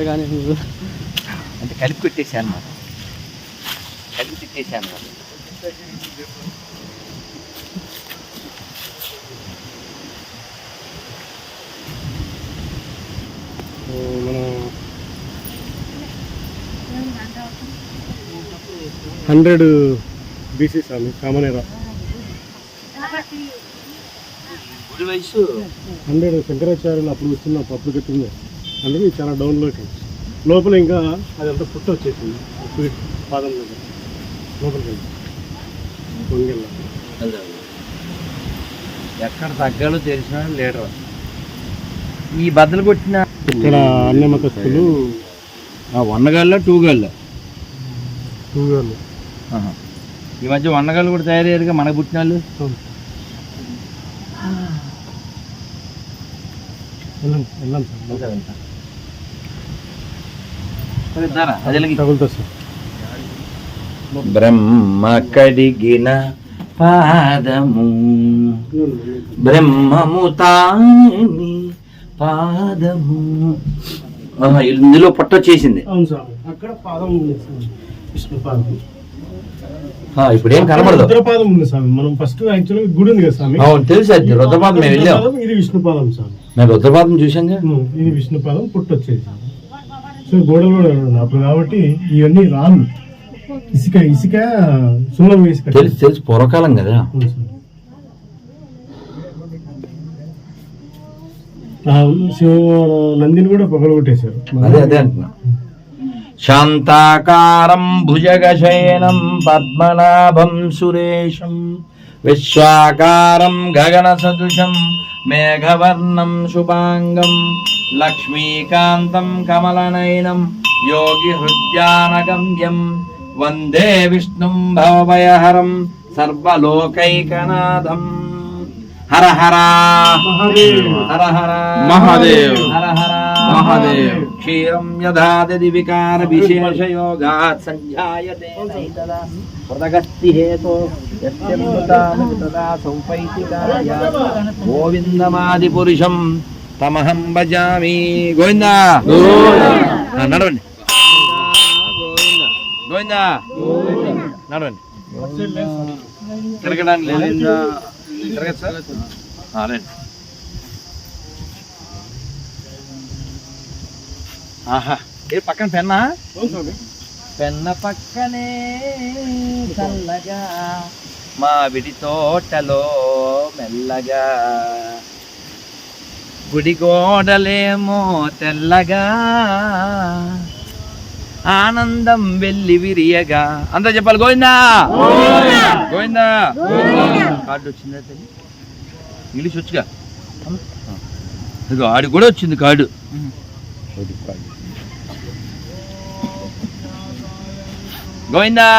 కానీ అంటే కలిపి పెట్టేసాను అన్నమాట, కలిపి తిట్టేసాను అన్నమాట. మన 100 BC స్వామి కామనేరా గుడి వయసు 100 శంకరాచార్యులు అప్పుడు వచ్చిన పప్పుడు కట్టింది. అందుకే చాలా డౌన్లోకి లోపల ఇంకా అదంతా పుట్ట వచ్చేసింది పాదం దగ్గర లోపలికి వెళ్ళి కొంగెళ్ళ ఎక్కడ తగ్గాలో తెలిసిన లీడర్. ఈ బద్దలు కొట్టిన ఇక్కడ అన్ని మతస్థులు 1 గల్ల 2 గల్ల 2 గాళ్ళు ఈ మధ్య 1 గళ్ళు కూడా తయారయ్యారుగా మనకు పుట్టిన వాళ్ళు. వెళ్ళాం సార్ తగులుతా సార్. బ్రహ్మ కడిగిన పాదము బ్రహ్మము తాని పాదము. ఇందులో పొట్ట వచ్చేసింది. అవును స్వామి, అక్కడ పాదం ఉంది స్వామి, విష్ణు పాదం. ఇప్పుడు ఏం కనబడదు. రుద్రపాదం ఉంది స్వామి. మనం ఫస్ట్ యాక్చువల్గా గుడి ఉంది కదా స్వామి. అవును తెలుసు, అది రుద్రపాదం. మేము వెళ్ళాం. ఇది విష్ణుపాదం స్వామి. మేము రుద్రపాదం చూసాం. ఇది విష్ణుపాదం పుట్టొచ్చేది. సో గోడలు కూడా అప్పుడు కాబట్టి ఇవన్నీ రాళ్ళు, ఇసుక ఇసుక సున్నం వేసి తెలుసు తెలుసు, పూర్వకాలం కదా. నందిని కూడా పొగలు కొట్టేశారు. అదే అదే అంటున్నా. శాంతాకారం భుజగశయనం పద్మనాభం సురేశం విశ్వాకారం గగన సదృశం మేఘవర్ణం శుభాంగం లక్ష్మీకాంతం కమలనయనం యోగి హృద్యానగమ్యం వందే విష్ణుం భవభయహరం సర్వలోకైకనాథం. హర హర హర హర మహాదేవ్ హర హర మహాదేవ్. క్షీరం యథాదది వికార విశేష యోగాత్ సంధ్యాయతే నైతదా ప్రదగస్తి హేతో యస్యమృతామృతదా సంపైతికాయ గోవిందమాది పురుషం తమహం భజామి. గోవిందా నడవండి, గోవిందా నడవండి. తిరగడానికి లేదు, తిరగదు సార్. రండి. ఆహా, ఏ పక్కన పెన్నా? పెన్న పక్కనే చల్లగా మామిడి తోటలో మెల్లగా గుడి గోడలేమో తెల్లగా ఆనందం వెళ్ళి విరియగా. అంతా చెప్పాలి గోవిందా గోవిందా. కార్డు వచ్చిందా తల్లి? ఇంగ్లీష్ వచ్చుగా. ఇదిగో ఆడి కూడా వచ్చింది కార్డు. గోవిందా.